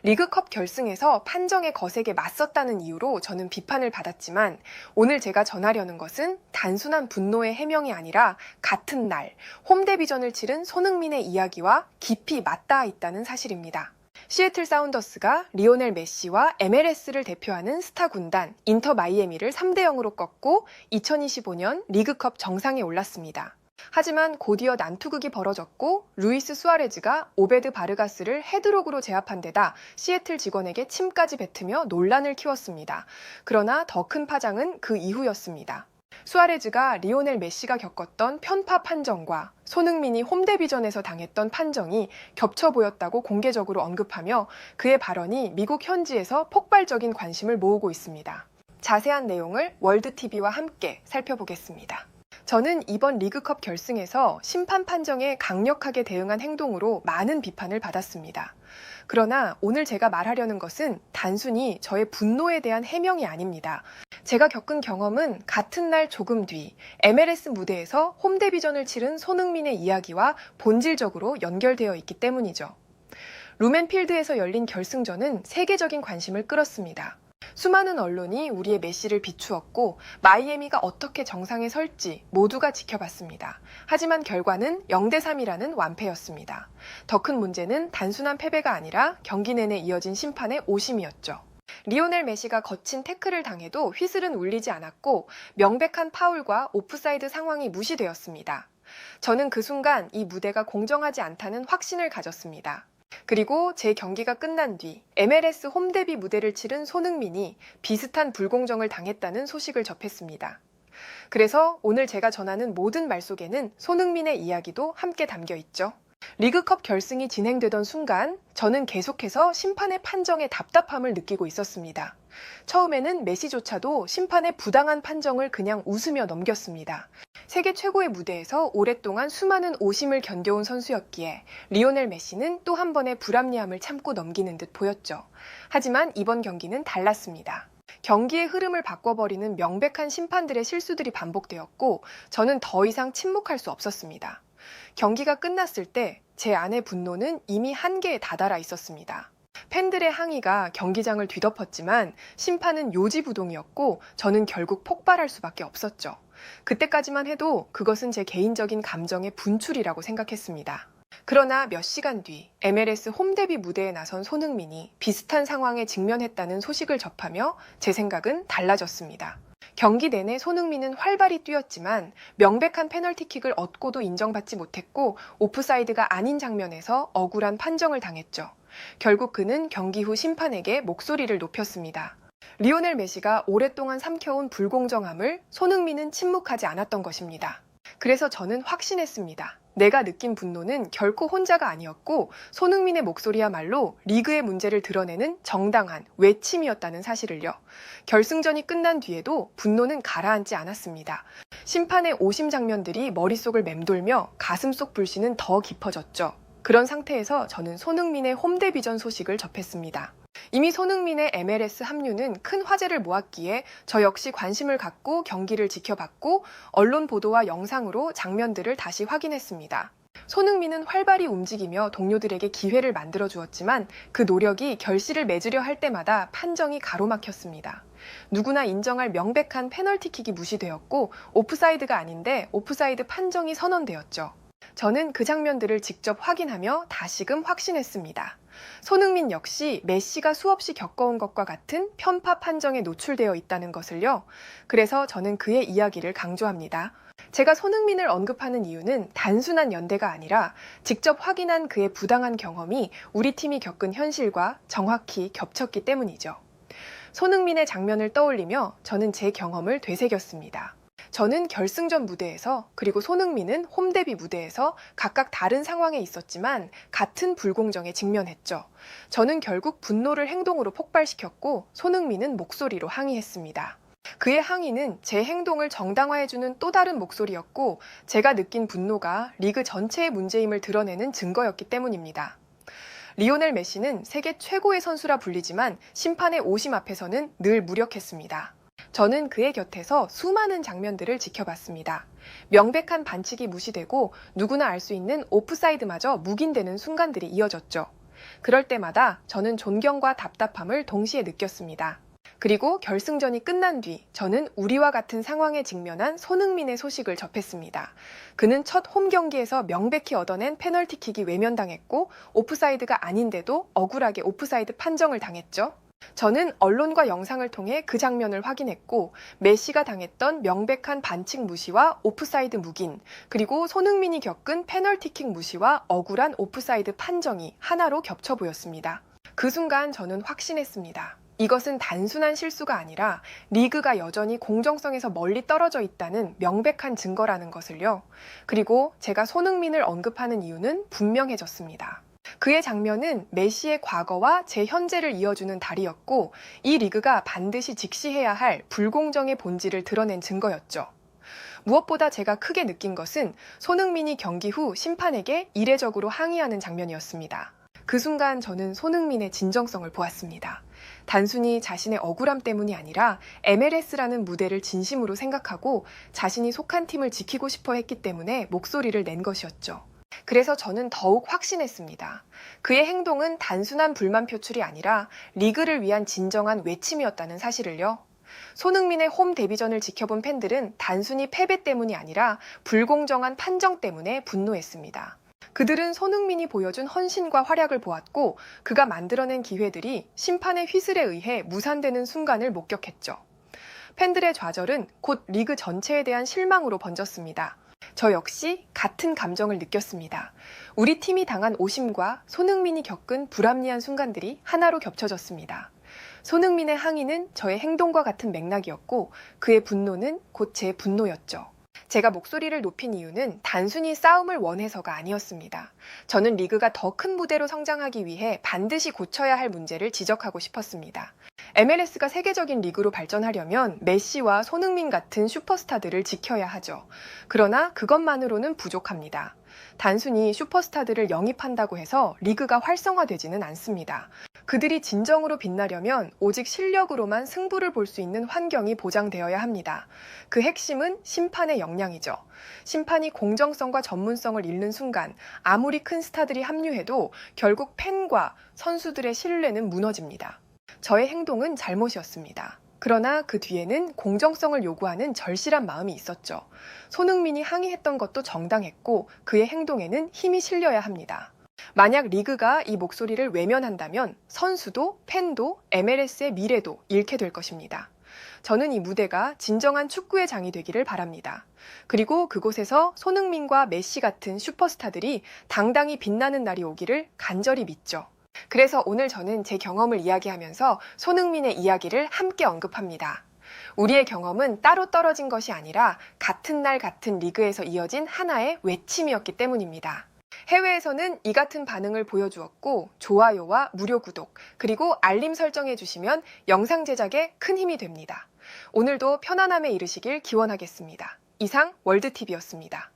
리그컵 결승에서 판정의 거세게 맞섰다는 이유로 저는 비판을 받았지만 오늘 제가 전하려는 것은 단순한 분노의 해명이 아니라 같은 날 홈데비전을 치른 손흥민의 이야기와 깊이 맞닿아 있다는 사실입니다. 시애틀 사운더스가 리오넬 메시와 MLS를 대표하는 스타 군단 인터 마이애미를 3대 0으로 꺾고 2025년 리그컵 정상에 올랐습니다. 하지만 곧이어 난투극이 벌어졌고 루이스 수아레즈가 오베드 바르가스를 헤드록으로 제압한 데다 시애틀 직원에게 침까지 뱉으며 논란을 키웠습니다. 그러나 더 큰 파장은 그 이후였습니다. 수아레즈가 리오넬 메시가 겪었던 편파 판정과 손흥민이 홈데비전에서 당했던 판정이 겹쳐 보였다고 공개적으로 언급하며 그의 발언이 미국 현지에서 폭발적인 관심을 모으고 있습니다. 자세한 내용을 월드TV와 함께 살펴보겠습니다. 저는 이번 리그컵 결승에서 심판 판정에 강력하게 대응한 행동으로 많은 비판을 받았습니다. 그러나 오늘 제가 말하려는 것은 단순히 저의 분노에 대한 해명이 아닙니다. 제가 겪은 경험은 같은 날 조금 뒤 MLS 무대에서 홈데비전을 치른 손흥민의 이야기와 본질적으로 연결되어 있기 때문이죠. 루멘필드에서 열린 결승전은 세계적인 관심을 끌었습니다. 수많은 언론이 우리의 메시를 비추었고 마이애미가 어떻게 정상에 설지 모두가 지켜봤습니다. 하지만 결과는 0대 3이라는 완패였습니다. 더 큰 문제는 단순한 패배가 아니라 경기 내내 이어진 심판의 오심이었죠. 리오넬 메시가 거친 태클을 당해도 휘슬은 울리지 않았고 명백한 파울과 오프사이드 상황이 무시되었습니다. 저는 그 순간 이 무대가 공정하지 않다는 확신을 가졌습니다. 그리고 제 경기가 끝난 뒤 MLS 홈데비 무대를 치른 손흥민이 비슷한 불공정을 당했다는 소식을 접했습니다. 그래서 오늘 제가 전하는 모든 말 속에는 손흥민의 이야기도 함께 담겨 있죠. 리그컵 결승이 진행되던 순간 저는 계속해서 심판의 판정에 답답함을 느끼고 있었습니다. 처음에는 메시조차도 심판의 부당한 판정을 그냥 웃으며 넘겼습니다. 세계 최고의 무대에서 오랫동안 수많은 오심을 견뎌온 선수였기에 리오넬 메시는 또 한 번의 불합리함을 참고 넘기는 듯 보였죠. 하지만 이번 경기는 달랐습니다. 경기의 흐름을 바꿔버리는 명백한 심판들의 실수들이 반복되었고 저는 더 이상 침묵할 수 없었습니다. 경기가 끝났을 때 제 안의 분노는 이미 한계에 다다라 있었습니다. 팬들의 항의가 경기장을 뒤덮었지만 심판은 요지부동이었고 저는 결국 폭발할 수밖에 없었죠. 그때까지만 해도 그것은 제 개인적인 감정의 분출이라고 생각했습니다. 그러나 몇 시간 뒤 MLS 홈데비 무대에 나선 손흥민이 비슷한 상황에 직면했다는 소식을 접하며 제 생각은 달라졌습니다. 경기 내내 손흥민은 활발히 뛰었지만 명백한 페널티킥을 얻고도 인정받지 못했고 오프사이드가 아닌 장면에서 억울한 판정을 당했죠. 결국 그는 경기 후 심판에게 목소리를 높였습니다. 리오넬 메시가 오랫동안 삼켜온 불공정함을 손흥민은 침묵하지 않았던 것입니다. 그래서 저는 확신했습니다. 내가 느낀 분노는 결코 혼자가 아니었고 손흥민의 목소리야말로 리그의 문제를 드러내는 정당한 외침이었다는 사실을요. 결승전이 끝난 뒤에도 분노는 가라앉지 않았습니다. 심판의 오심 장면들이 머릿속을 맴돌며 가슴속 불씨는 더 깊어졌죠. 그런 상태에서 저는 손흥민의 홈데비전 소식을 접했습니다. 이미 손흥민의 MLS 합류는 큰 화제를 모았기에 저 역시 관심을 갖고 경기를 지켜봤고 언론 보도와 영상으로 장면들을 다시 확인했습니다. 손흥민은 활발히 움직이며 동료들에게 기회를 만들어 주었지만 그 노력이 결실을 맺으려 할 때마다 판정이 가로막혔습니다. 누구나 인정할 명백한 페널티킥이 무시되었고 오프사이드가 아닌데 오프사이드 판정이 선언되었죠. 저는 그 장면들을 직접 확인하며 다시금 확신했습니다. 손흥민 역시 메시가 수없이 겪어온 것과 같은 편파 판정에 노출되어 있다는 것을요. 그래서 저는 그의 이야기를 강조합니다. 제가 손흥민을 언급하는 이유는 단순한 연대가 아니라 직접 확인한 그의 부당한 경험이 우리 팀이 겪은 현실과 정확히 겹쳤기 때문이죠. 손흥민의 장면을 떠올리며 저는 제 경험을 되새겼습니다. 저는 결승전 무대에서 그리고 손흥민은 홈데비 무대에서 각각 다른 상황에 있었지만 같은 불공정에 직면했죠. 저는 결국 분노를 행동으로 폭발시켰고 손흥민은 목소리로 항의했습니다. 그의 항의는 제 행동을 정당화해주는 또 다른 목소리였고 제가 느낀 분노가 리그 전체의 문제임을 드러내는 증거였기 때문입니다. 리오넬 메시는 세계 최고의 선수라 불리지만 심판의 오심 앞에서는 늘 무력했습니다. 저는 그의 곁에서 수많은 장면들을 지켜봤습니다. 명백한 반칙이 무시되고 누구나 알 수 있는 오프사이드마저 묵인되는 순간들이 이어졌죠. 그럴 때마다 저는 존경과 답답함을 동시에 느꼈습니다. 그리고 결승전이 끝난 뒤 저는 우리와 같은 상황에 직면한 손흥민의 소식을 접했습니다. 그는 첫 홈 경기에서 명백히 얻어낸 페널티킥이 외면당했고 오프사이드가 아닌데도 억울하게 오프사이드 판정을 당했죠. 저는 언론과 영상을 통해 그 장면을 확인했고 메시가 당했던 명백한 반칙 무시와 오프사이드 묵인, 그리고 손흥민이 겪은 페널티킥 무시와 억울한 오프사이드 판정이 하나로 겹쳐 보였습니다. 그 순간 저는 확신했습니다. 이것은 단순한 실수가 아니라 리그가 여전히 공정성에서 멀리 떨어져 있다는 명백한 증거라는 것을요. 그리고 제가 손흥민을 언급하는 이유는 분명해졌습니다. 그의 장면은 메시의 과거와 제 현재를 이어주는 다리였고 이 리그가 반드시 직시해야 할 불공정의 본질을 드러낸 증거였죠. 무엇보다 제가 크게 느낀 것은 손흥민이 경기 후 심판에게 이례적으로 항의하는 장면이었습니다. 그 순간 저는 손흥민의 진정성을 보았습니다. 단순히 자신의 억울함 때문이 아니라 MLS라는 무대를 진심으로 생각하고 자신이 속한 팀을 지키고 싶어 했기 때문에 목소리를 낸 것이었죠. 그래서 저는 더욱 확신했습니다. 그의 행동은 단순한 불만 표출이 아니라 리그를 위한 진정한 외침이었다는 사실을요. 손흥민의 홈 데뷔전을 지켜본 팬들은 단순히 패배 때문이 아니라 불공정한 판정 때문에 분노했습니다. 그들은 손흥민이 보여준 헌신과 활약을 보았고 그가 만들어낸 기회들이 심판의 휘슬에 의해 무산되는 순간을 목격했죠. 팬들의 좌절은 곧 리그 전체에 대한 실망으로 번졌습니다. 저 역시 같은 감정을 느꼈습니다. 우리 팀이 당한 오심과 손흥민이 겪은 불합리한 순간들이 하나로 겹쳐졌습니다. 손흥민의 항의는 저의 행동과 같은 맥락이었고 그의 분노는 곧 제 분노였죠. 제가 목소리를 높인 이유는 단순히 싸움을 원해서가 아니었습니다. 저는 리그가 더 큰 무대로 성장하기 위해 반드시 고쳐야 할 문제를 지적하고 싶었습니다. MLS가 세계적인 리그로 발전하려면 메시와 손흥민 같은 슈퍼스타들을 지켜야 하죠. 그러나 그것만으로는 부족합니다. 단순히 슈퍼스타들을 영입한다고 해서 리그가 활성화되지는 않습니다. 그들이 진정으로 빛나려면 오직 실력으로만 승부를 볼 수 있는 환경이 보장되어야 합니다. 그 핵심은 심판의 역량이죠. 심판이 공정성과 전문성을 잃는 순간 아무리 큰 스타들이 합류해도 결국 팬과 선수들의 신뢰는 무너집니다. 저의 행동은 잘못이었습니다. 그러나 그 뒤에는 공정성을 요구하는 절실한 마음이 있었죠. 손흥민이 항의했던 것도 정당했고 그의 행동에는 힘이 실려야 합니다. 만약 리그가 이 목소리를 외면한다면 선수도 팬도 MLS의 미래도 잃게 될 것입니다. 저는 이 무대가 진정한 축구의 장이 되기를 바랍니다. 그리고 그곳에서 손흥민과 메시 같은 슈퍼스타들이 당당히 빛나는 날이 오기를 간절히 믿죠. 그래서 오늘 저는 제 경험을 이야기하면서 손흥민의 이야기를 함께 언급합니다. 우리의 경험은 따로 떨어진 것이 아니라 같은 날 같은 리그에서 이어진 하나의 외침이었기 때문입니다. 해외에서는 이 같은 반응을 보여주었고 좋아요와 무료 구독 그리고 알림 설정해 주시면 영상 제작에 큰 힘이 됩니다. 오늘도 편안함에 이르시길 기원하겠습니다. 이상 월드TV였습니다.